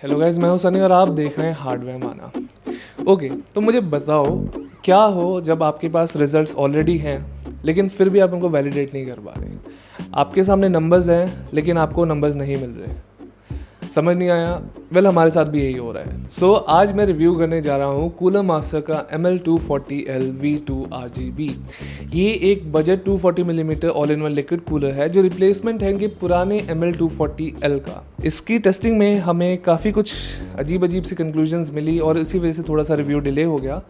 Hello guys, मैं हूं सनी और आप देख रहे हैं हार्डवेयर माना। ओके, तो मुझे बताओ क्या हो जब आपके पास रिजल्ट्स ऑलरेडी हैं लेकिन फिर भी आप उनको वैलिडेट नहीं कर पा रहे। आपके सामने नंबर्स हैं लेकिन आपको नंबर्स नहीं मिल रहे। समझ नहीं आया। वेल, हमारे साथ भी यही हो रहा है। सो आज मैं रिव्यू करने जा रहा हूँ कूलर मास्टर का ML240L V2 RGB। ये एक budget 240 millimetre all in one liquid cooler है जो रिप्लेसमेंट है कि पुराने ML240L का। इसकी टेस्टिंग में हमें काफ़ी कुछ अजीब अजीब सी कंक्लूजन्स मिली और इसी वजह से थोड़ा सा रिव्यू डिले हो गया।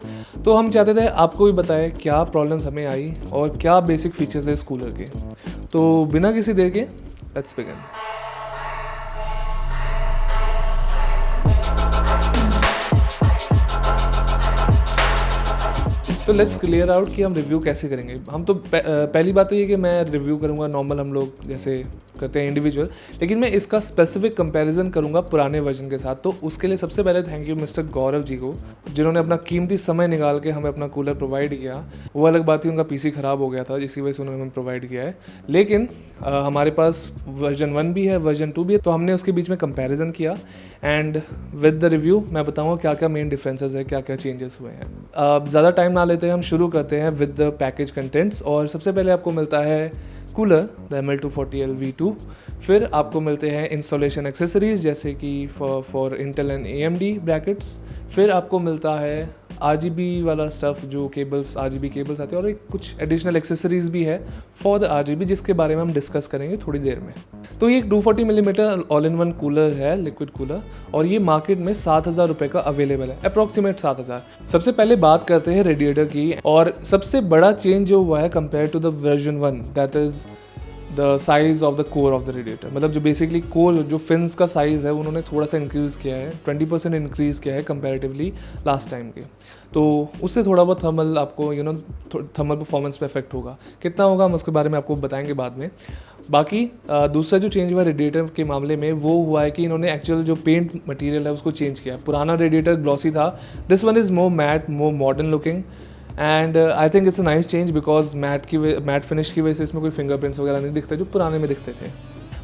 तो हम चाहते थे आपको भी बताएं क्या प्रॉब्लम्स हमें आई और क्या बेसिक फीचर्स है इस कूलर के। तो बिना किसी देर के लेट्स बिगिन। तो लेट्स क्लियर आउट कि हम रिव्यू कैसे करेंगे। हम तो पहली बात तो ये कि मैं रिव्यू करूँगा नॉर्मल हम लोग जैसे करते हैं इंडिविजुअल, लेकिन मैं इसका स्पेसिफिक कंपैरिजन करूँगा पुराने वर्जन के साथ। तो उसके लिए सबसे पहले thank you mister Gaurav ji को, जिन्होंने अपना कीमती समय निकाल के हमें अपना कूलर प्रोवाइड किया। वो अलग बात थी, उनका पीसी ख़राब हो गया था जिसकी वजह से उन्होंने हमें प्रोवाइड किया है। लेकिन हमारे पास वर्जन 1 भी है, वर्जन 2 भी है, तो हमने उसके बीच में कंपैरिजन किया एंड विद द रिव्यू मैं बताऊँगा क्या क्या मेन डिफरेंसेस है, क्या क्या चेंजेस हुए हैं। ज़्यादा टाइम ना लेते हैं, हम शुरू करते हैं विद द पैकेज कंटेंट्स। और सबसे पहले आपको मिलता है कूलर द ML240L V2। फिर आपको मिलते हैं इंस्टॉलेशन एक्सेसरीज जैसे कि for Intel and AMD brackets. फिर आपको मिलता है RGB वाला स्टफ़ जो केबल्स RGB केबल्स आते हैं, और एक कुछ एडिशनल एक्सेसरीज भी है फॉर द RGB जिसके बारे में हम डिस्कस करेंगे थोड़ी देर में। तो ये एक 240 millimetre all in one cooler है, लिक्विड कूलर, और ये मार्केट में 7,000 रुपये का अवेलेबल है, अप्रॉक्सीमेट 7,000। सबसे पहले बात करते हैं रेडिएटर की, और सबसे बड़ा चेंज जो हुआ है compare to the version 1 that is the size of the core of the radiator. मतलब जो बेसिकली कोर जो फिन्स का साइज़ है उन्होंने थोड़ा सा इंक्रीज़ किया है, 20% इंक्रीज़ किया है कंपैरेटिवली लास्ट टाइम के। तो उससे थोड़ा बहुत थर्मल आपको थर्मल परफॉर्मेंस पे इफेक्ट होगा। कितना होगा हम उसके बारे में आपको बताएंगे बाद में। बाकी दूसरा जो चेंज हुआ रेडिएटर के मामले में वो हुआ है कि इन्होंने एक्चुअल जो पेंट मटेरियल है उसको चेंज किया है। पुराना रेडिएटर ग्लॉसी था, this one is more matte, more modern looking, and I think it's a nice change because matte finish की वजह से इसमें कोई फिंगरप्रिंट्स वगैरह नहीं दिखते जो पुराने में दिखते थे।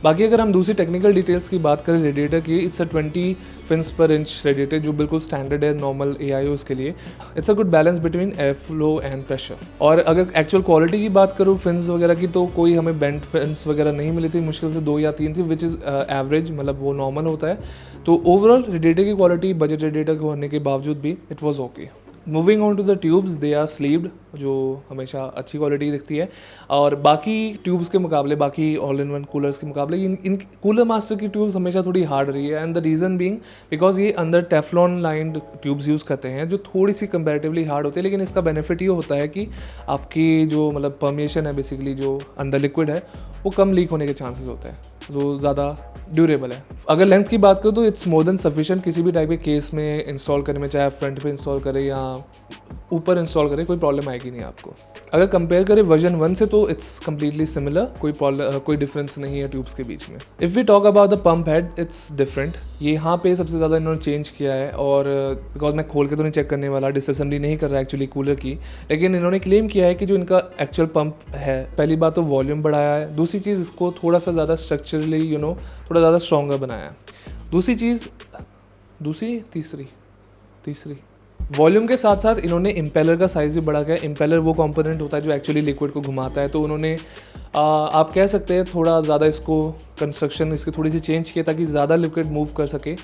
बाकी अगर हम दूसरी टेक्निकल डिटेल्स की बात करें रेडिएटर की, इट्स अ 20 फिन्स पर इंच रेडिएटर जो बिल्कुल स्टैंडर्ड है नॉर्मल AIOs के लिए। It's a good balance between air flow and pressure. और अगर एक्चुअल क्वालिटी की बात करूँ फिन्स वगैरह की, तो कोई हमें बेंट फिन्स वगैरह नहीं मिली थी, मुश्किल से 2 या 3 थी, विच इज़ एवरेज, मतलब वो नॉर्मल होता है। तो ओवरऑल रेडिएटर की क्वालिटी बजट रेडिएटर के होने के बावजूद भी it was okay. Moving on to the tubes, they are sleeved, जो हमेशा अच्छी क्वालिटी दिखती है। और बाकी ट्यूब्स के मुकाबले, बाकी ऑल इन वन कूलर्स के मुकाबले इन कूलर मास्टर की ट्यूब्स हमेशा थोड़ी हार्ड रही है। And the reason being because ये अंदर टेफ्लॉन लाइंड ट्यूब्स यूज़ करते हैं जो थोड़ी सी कंपैरेटिवली हार्ड होती है। लेकिन इसका बेनिफिट ये होता है कि आपकी जो मतलब परमिएशन है बेसिकली जो अंदर लिक्विड है वो कम लीक होने के चांसेस होते हैं, जो ज़्यादा ड्यूरेबल है। अगर लेंथ की बात करूँ तो इट्स मोर देन सफिशिएंट किसी भी टाइप के केस में इंस्टॉल करने में, चाहे आप फ्रंट पे इंस्टॉल करें या ऊपर इंस्टॉल करें, कोई प्रॉब्लम आएगी नहीं आपको। अगर कंपेयर करें वर्जन 1 से तो इट्स कम्प्लीटली सिमिलर, कोई डिफरेंस नहीं है ट्यूब्स के बीच में। If we talk about the pump head, it's different. ये यहाँ पे सबसे ज़्यादा इन्होंने चेंज किया है, और बिकॉज मैं खोल के तो नहीं चेक करने वाला, डिसअसेंबली नहीं कर रहा एक्चुअली कूलर की, लेकिन इन्होंने क्लेम किया है कि जो इनका एक्चुअल पंप है, पहली बात तो वॉल्यूम बढ़ाया है, दूसरी चीज़ इसको थोड़ा सा ज़्यादा स्ट्रक्चरली थोड़ा ज़्यादा स्ट्रॉन्गर बनाया है। तीसरी वॉल्यूम के साथ साथ इन्होंने इम्पेलर का साइज़ भी बढ़ा गया। इम्पेलर वो कंपोनेंट होता है जो एक्चुअली लिक्विड को घुमाता है, तो उन्होंने आप कह सकते हैं थोड़ा ज़्यादा इसको कंस्ट्रक्शन इसकी थोड़ी सी चेंज किया ताकि ज़्यादा लिक्विड मूव कर सके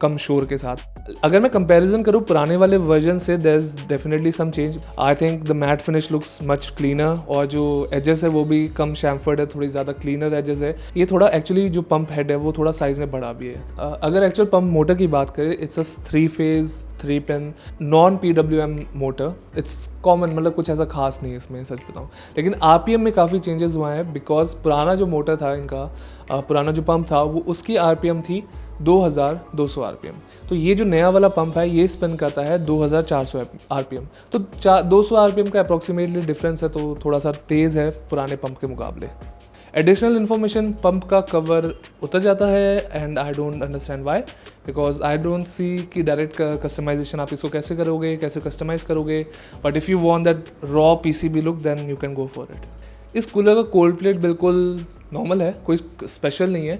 कम शोर के साथ। अगर मैं कंपैरिजन करूँ पुराने वाले वर्जन से, there is definitely some change. I think the matte finish looks much cleaner, और जो एजेस है वो भी कम शैम्फर्ड है, थोड़ी ज़्यादा क्लीनर एजेस है। ये थोड़ा एक्चुअली जो पंप हेड है वो थोड़ा साइज़ में बड़ा भी है। अगर एक्चुअल पंप मोटर की बात करें, it's a 3 phase 3 pin non PWM motor. It's common, मतलब कुछ ऐसा खास नहीं है इसमें, सच बताऊँ। लेकिन RPM में काफ़ी चेंजेस हुआ है बिकॉज पुराना जो मोटर था इनका, पुराना जो पंप था वो उसकी RPM थी 2200 RPM। तो ये जो नया वाला पंप है ये स्पिन करता है 2400 RPM। तो 200 RPM का अप्रॉक्सीमेटली डिफरेंस है, तो थोड़ा सा तेज़ है पुराने पंप के मुकाबले। एडिशनल इन्फॉर्मेशन, पंप का कवर उतर जाता है, and I don't understand why, because I don't see कि डायरेक्ट कस्टमाइजेशन आप इसको कैसे करोगे, कैसे कस्टमाइज करोगे। But if you want that raw PCB look then you can go for it. इस कूलर का कोल्ड प्लेट बिल्कुल नॉर्मल है, कोई स्पेशल नहीं है.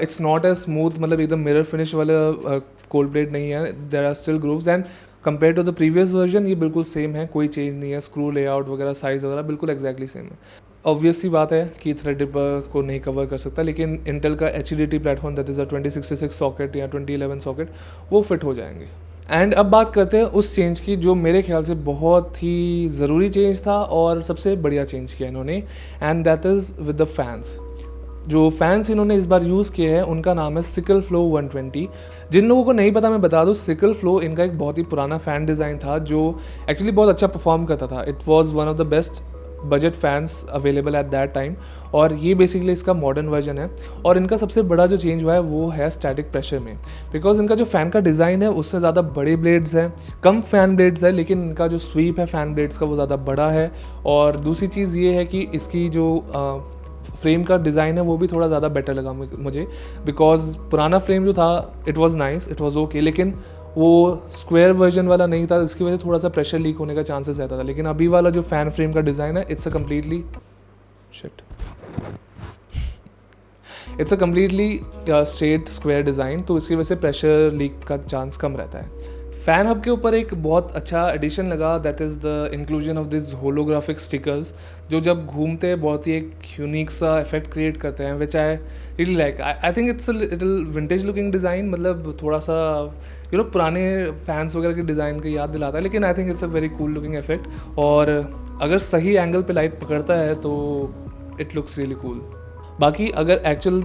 इट्स नॉट एज स्मूथ, मतलब एकदम मिरर फिनिश वाला कोल्ड ब्लेड नहीं है. There are still grooves and compare to the previous version ये बिल्कुल सेम है, कोई चेंज नहीं है. स्क्रू लेआउट वगैरह, साइज़ वगैरह बिल्कुल एग्जैक्टली सेम है. ऑब्वियस सी बात है कि थ्रेडरिपर को नहीं कवर कर सकता, लेकिन इंटेल का HDD platform that is a 2066 socket या 2011 सॉकेट वो फिट हो जाएंगे. एंड अब बात करते हैं उस चेंज की जो मेरे ख्याल से बहुत ही ज़रूरी चेंज था और सबसे बढ़िया चेंज किया इन्होंने, and that is with the fans. जो फैंस इन्होंने इस बार यूज़ किए हैं उनका नाम है सिकल फ्लो 120. जिन लोगों को नहीं पता मैं बता दूँ, सिकल फ्लो इनका एक बहुत ही पुराना फ़ैन डिज़ाइन था जो एक्चुअली बहुत अच्छा परफॉर्म करता था. It was one of the best budget fans available at that time, और ये बेसिकली इसका मॉडर्न वर्जन है. और इनका सबसे बड़ा जो चेंज हुआ है वो है स्टैटिक प्रेशर में, बिकॉज इनका जो फ़ैन का डिज़ाइन है उससे ज़्यादा बड़े ब्लेड्स हैं, कम फ़ैन ब्लेड्स है, लेकिन इनका जो स्वीप है फ़ैन ब्लेड्स का वो ज़्यादा बड़ा है. और दूसरी चीज़ ये है कि इसकी जो फ्रेम का डिज़ाइन है वो भी थोड़ा ज़्यादा बेटर लगा मुझे, बिकॉज पुराना फ्रेम जो था it was nice, it was okay, लेकिन वो स्क्वायर वर्जन वाला नहीं था, इसकी वजह से थोड़ा सा प्रेशर लीक होने का चांसेस रहता था. लेकिन अभी वाला जो फ़ैन फ्रेम का डिज़ाइन है it's a completely straight square design, तो इसकी वजह से प्रेशर लीक का चांस कम रहता है. फ़ैन हब के ऊपर एक बहुत अच्छा एडिशन लगा, that is the inclusion of this holographic stickers, जो जब घूमते हैं बहुत ही एक यूनिक सा इफेक्ट क्रिएट करते हैं, which I really like. I think it's a little vintage looking design, मतलब थोड़ा सा पुराने फैंस वगैरह के डिज़ाइन की याद दिलाता है, लेकिन I think it's a very cool looking effect. और अगर सही एंगल पे लाइट पकड़ता है तो इट लुक्स रियली कूल. बाकी अगर एक्चुअल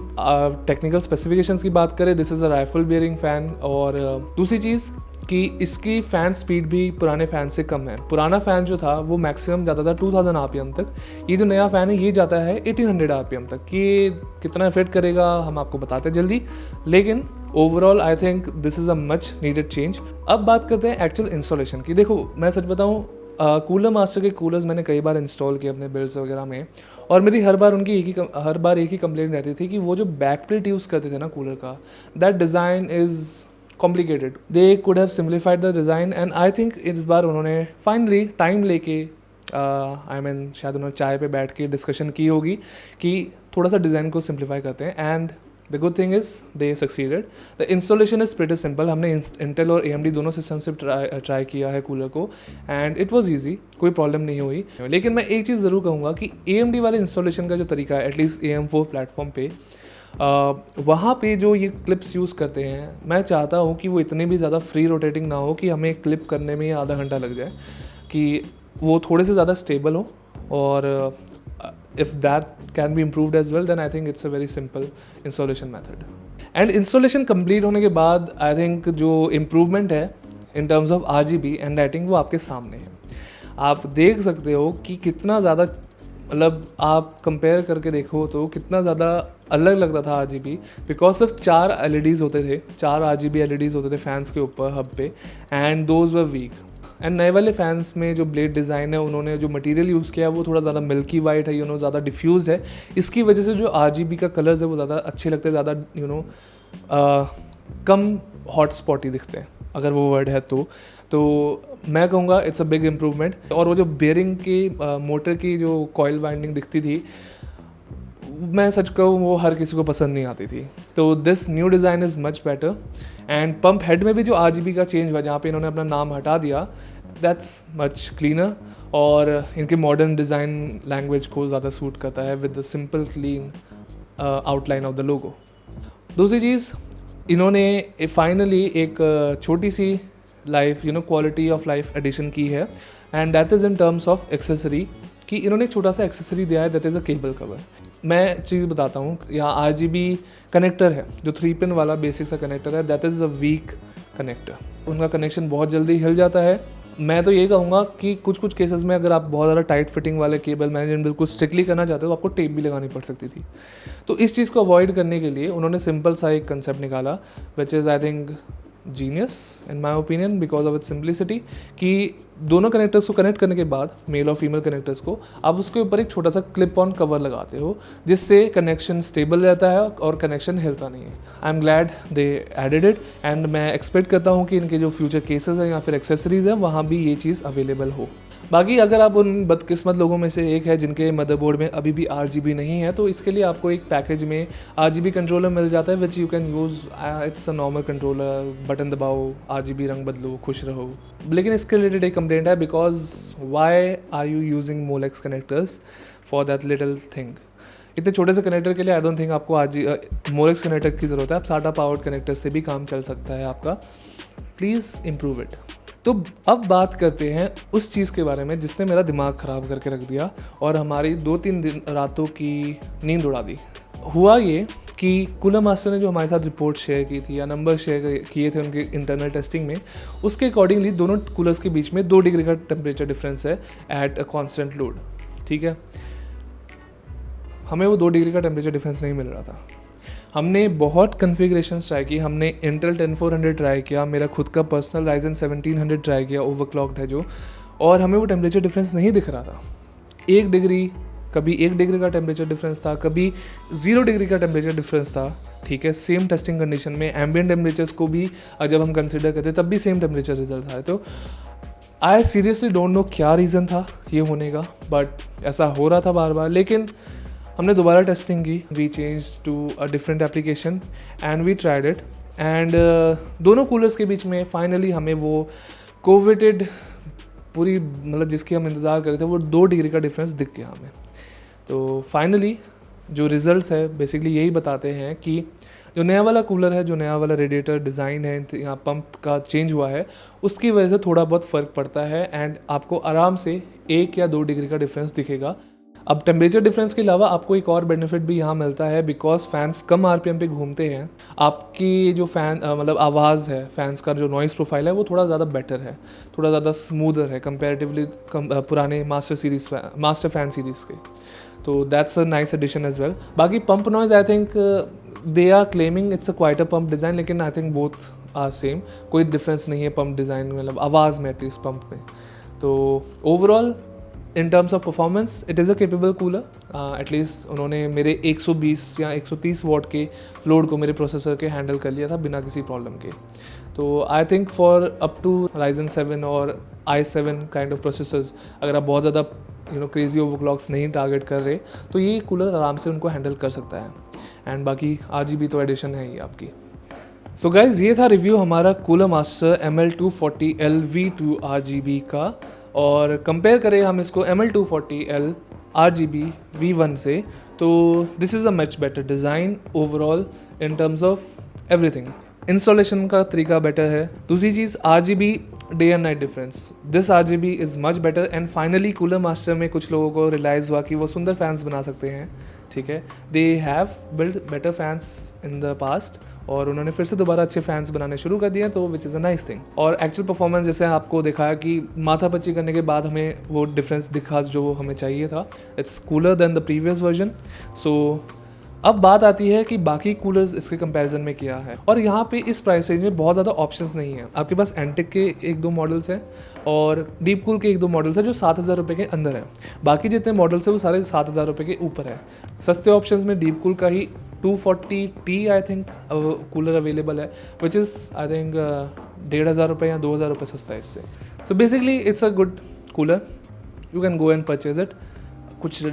टेक्निकल स्पेसिफिकेशंस की बात करें, this is a rifle bearing fan. और दूसरी चीज़ कि इसकी फ़ैन स्पीड भी पुराने फ़ैन से कम है. पुराना फ़ैन जो था वो मैक्सिमम जाता था 2000 RPM तक, ये जो नया फ़ैन है ये जाता है 1800 RPM तक. ये कितना इफेक्ट करेगा हम आपको बताते हैं जल्दी, लेकिन overall I think this is a much needed change. अब बात करते हैं एक्चुअल इंस्टॉलेशन की. देखो मैं सच बताऊँ, कूलर मास्टर के कूलर्स मैंने कई बार इंस्टॉल किए अपने बिल्ड्स वगैरह में, और मेरी हर बार एक ही कंप्लेंट रहती थी कि वो जो बैक प्लेट यूज़ करते थे ना कूलर का, that design is complicated. They could have simplified the design, and I think इस बार उन्होंने फाइनली टाइम लेके शायद उन्होंने चाय पे बैठ के डिस्कशन की होगी कि थोड़ा सा डिज़ाइन को सिम्प्लीफाई करते हैं, and the good thing is they succeeded. The installation is pretty simple. हमने इंटेल और AMD दोनों सिस्टम से ट्राई किया है कूलर को, एंड इट वाज इजी, कोई प्रॉब्लम नहीं हुई. लेकिन मैं एक चीज़ ज़रूर कहूँगा कि AMD वाले इंस्टॉलेशन का जो तरीका है, एटलीस्ट AM4 प्लेटफॉर्म पे, वहाँ पे जो ये क्लिप्स यूज़ करते हैं, मैं चाहता हूँ कि वो इतने भी ज़्यादा फ्री रोटेटिंग ना हो कि हमें क्लिप करने में आधा घंटा लग जाए, कि वो थोड़े से ज़्यादा स्टेबल हो. और if that can be improved as well, then I think it's a very simple installation method. And installation complete होने के बाद I think जो improvement है in terms of RGB and lighting वो आपके सामने है. आप देख सकते हो कि कितना ज़्यादा, मतलब आप कंपेयर करके देखो तो कितना ज़्यादा अलग लगता था RGB, बिकॉज सिर्फ 4 LEDs होते थे, 4 RGB LEDs होते थे फैंस के ऊपर हब पे, एंड दोज वर वीक. एंड नए वाले फैंस में जो ब्लेड डिज़ाइन है, उन्होंने जो मटेरियल यूज़ किया है वो थोड़ा ज़्यादा मिल्की वाइट है, ज़्यादा डिफ्यूज़ है. इसकी वजह से जो RGB का कलर्स है वो ज़्यादा अच्छे लगते हैं, ज़्यादा कम हॉट स्पॉटी दिखते हैं, अगर वो वर्ड है तो मैं कहूँगा इट्स अ बिग इम्प्रूवमेंट. और वो जो बेयरिंग की मोटर की जो कॉयल वाइंडिंग दिखती थी, मैं सच कहूँ वो हर किसी को पसंद नहीं आती थी. तो this new design is much better. And pump head में भी जो RGB का चेंज हुआ, जहाँ पे इन्होंने अपना नाम हटा दिया, दैट्स मच क्लीनर, और इनके मॉडर्न डिज़ाइन लैंग्वेज को ज़्यादा सूट करता है with the simple clean outline of the logo. दूसरी चीज़, इन्होंने फाइनली एक छोटी सी life quality of life addition की है, and that is in terms of accessory, कि इन्होंने एक छोटा सा एक्सेसरी दिया है, that is a cable cover. मैं चीज़ बताता हूँ, यहाँ RGB कनेक्टर है जो 3 पिन वाला बेसिक सा कनेक्टर है, that is a weak connector. उनका कनेक्शन बहुत जल्दी हिल जाता है. मैं तो ये कहूँगा कि कुछ केसेस में अगर आप बहुत ज़्यादा टाइट फिटिंग वाले केबल मैनेजमेंट बिल्कुल स्ट्रिक्टली करना चाहते हो, आपको टेप भी लगानी पड़ सकती थी. तो इस चीज़ को अवॉइड करने के लिए उन्होंने सिंपल सा एक कंसेप्ट निकाला, which is I think genius in my opinion because of its simplicity, कि दोनों कनेक्टर्स को कनेक्ट करने के बाद, मेल और फीमेल कनेक्टर्स को, आप उसके ऊपर एक छोटा सा क्लिप ऑन कवर लगाते हो, जिससे कनेक्शन स्टेबल रहता है और कनेक्शन हिलता नहीं है. I am glad they added it, and मैं एक्सपेक्ट करता हूँ कि इनके जो फ्यूचर केसेस हैं या फिर एक्सेसरीज़ हैं वहाँ भी ये चीज़ अवेलेबल हो. बाकी अगर आप उन बदकिस्मत लोगों में से एक है जिनके मदरबोर्ड में अभी भी RGB नहीं है, तो इसके लिए आपको एक पैकेज में RGB कंट्रोलर मिल जाता है which you can use. It's a normal controller, button दबाओ, RGB रंग बदलो, खुश रहो। लेकिन इसके रिलेटेड एक कंप्लेंट है, because why are you using Molex connectors for that little thing. इतने छोटे से कनेक्टर के लिए आई डोंट थिंक आपको मोलेक्स कनेक्टर की ज़रूरत है। आप साटा पावर्ड कनेक्टर से भी काम चल सकता है आपका। Please improve it. तो अब बात करते हैं उस चीज़ के बारे में जिसने मेरा दिमाग ख़राब करके रख दिया और हमारी 2-3 दिन रातों की नींद उड़ा दी। हुआ ये कि कूलर मास्टर ने जो हमारे साथ रिपोर्ट शेयर की थी या नंबर शेयर किए थे उनके इंटरनल टेस्टिंग में, उसके अकॉर्डिंगली दोनों कूलर्स के बीच में 2 डिग्री का टेम्परेचर डिफरेंस है एट अ कॉन्स्टेंट लोड। ठीक है, हमें वो 2 डिग्री का टेम्परेचर डिफरेंस नहीं मिल रहा था। हमने बहुत कन्फिग्रेशंस ट्राई की, हमने इंटेल 10400 ट्राई किया, मेरा खुद का पर्सनल राइजन 1700 ट्राई किया, ओवरक्लॉक्ड है जो, और हमें वो टेम्परेचर डिफरेंस नहीं दिख रहा था। 1 डिग्री, कभी 1 डिग्री का टेम्परेचर डिफरेंस था, कभी 0 डिग्री का टेम्परेचर डिफरेंस था। ठीक है, सेम टेस्टिंग कंडीशन में एम्बिएंट टेम्परेचर्स को भी जब हम कंसिडर करते तब भी सेम टेम्परेचर रिजल्ट आए। तो आई सीरियसली डोंट नो क्या रीज़न था ये होने का, बट ऐसा हो रहा था बार बार। लेकिन हमने दोबारा टेस्टिंग की, we change to a different application and we tried it, and दोनों कूलर्स के बीच में फाइनली हमें वो कोविटेड पूरी मतलब जिसकी हम इंतज़ार कर रहे थे वो 2 डिग्री का डिफरेंस दिख गया हमें। तो फाइनली जो रिजल्ट्स है बेसिकली यही बताते हैं कि जो नया वाला कूलर है, जो नया वाला रेडिएटर डिज़ाइन है, यहाँ पंप का चेंज हुआ है, उसकी वजह से थोड़ा बहुत फ़र्क पड़ता है एंड आपको आराम से 1 या 2 डिग्री का डिफरेंस दिखेगा। अब टेम्परेचर डिफरेंस के अलावा आपको एक और बेनिफिट भी यहाँ मिलता है, बिकॉज फैंस कम RPM पे घूमते हैं। आपकी जो फ़ैन मतलब आवाज़ है, फैंस का जो नॉइज़ प्रोफाइल है वो थोड़ा ज़्यादा बेटर है, थोड़ा ज़्यादा स्मूदर है कंपेरेटिवली पुराने मास्टर फैन सीरीज़ के। तो that's a nice addition as well. बाकी pump noise I think they are claiming it's a quite a pump design, लेकिन I think both are same, कोई डिफरेंस नहीं है पंप डिज़ाइन मतलब आवाज़ में, एटलीस्ट पंप में। तो overall in terms of performance it is a capable cooler. At least उन्होंने मेरे 120 या 130 वॉट के लोड को मेरे प्रोसेसर के हैंडल कर लिया था बिना किसी प्रॉब्लम के। तो I think for up to Ryzen 7 और i7 काइंड ऑफ प्रोसेसर्स, अगर आप बहुत ज़्यादा क्रेजी ओवरक्लॉक्स नहीं टारगेट कर रहे, तो ये कूलर आराम से उनको हैंडल कर सकता है। एंड बाकी RGB तो एडिशन है ही आपकी। सो गाइज, ये था रिव्यू हमारा cooler master ML240L V2 RGB का, और कंपेयर करें हम इसको ML240L RGB V1 से, तो this is a much better design overall in terms of everything. Installation का तरीका बेटर है। दूसरी चीज़ RGB day and night difference, this RGB is much better. And finally cooler master में कुछ लोगों को रियलाइज़ हुआ कि वो सुंदर फैंस बना सकते हैं। ठीक है, they have build better fans in the past, और उन्होंने फिर से दोबारा अच्छे फैंस बनाने शुरू कर दिए, तो which is a nice thing. और एक्चुअल परफॉर्मेंस जैसे आपको दिखाया कि माथापच्ची करने के बाद हमें वो डिफरेंस दिखा जो हमें चाहिए था। It's cooler than the previous version. So अब बात आती है कि बाकी कूलर्स इसके कंपैरिजन में क्या है, और यहाँ पे इस प्राइस रेंज में बहुत ज़्यादा ऑप्शंस नहीं है। आपके पास एंटिक के 1-2 मॉडल्स हैं और डीप कूल के 1-2 मॉडल्स हैं जो 7,000 रुपये के अंदर है। बाकी जितने मॉडल्स हैं वो सारे 7,000 रुपये के ऊपर है। सस्ते ऑप्शंस में डीप कूल का ही 240T I think cooler available है, विच इज़ आई थिंक 1,500 रुपये या 2,000 रुपये सस्ता है इससे। So basically it's a good cooler, you can go and purchase it. कुछ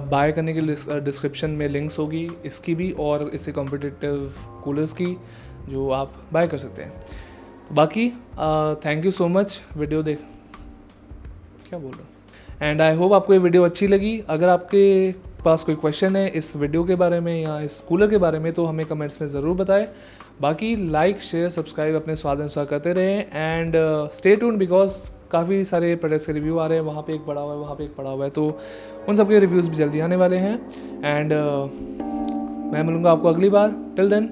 बाय करने की डिस्क्रिप्शन में लिंक्स होगी इसकी भी और इससे कॉम्पिटिटिव कूलर्स की, जो आप बाय कर सकते हैं। बाकी thank you so much video क्या बोल रहा हूँ, एंड आई होप आपको ये वीडियो अच्छी लगी। अगर आपके पास कोई क्वेश्चन है इस वीडियो के बारे में या इस कूलर के बारे में, तो हमें कमेंट्स में ज़रूर बताएं। बाकी लाइक शेयर सब्सक्राइब अपने स्वाद अनुसार करते रहें, एंड स्टे ट्यून्ड बिकॉज काफ़ी सारे प्रोडक्ट्स के रिव्यू आ रहे हैं। वहाँ पे एक पड़ा हुआ है, वहाँ पे एक पड़ा हुआ है, तो उन सब के रिव्यूज़ भी जल्दी आने वाले हैं। एंड मैं मिलूँगा आपको अगली बार। Till then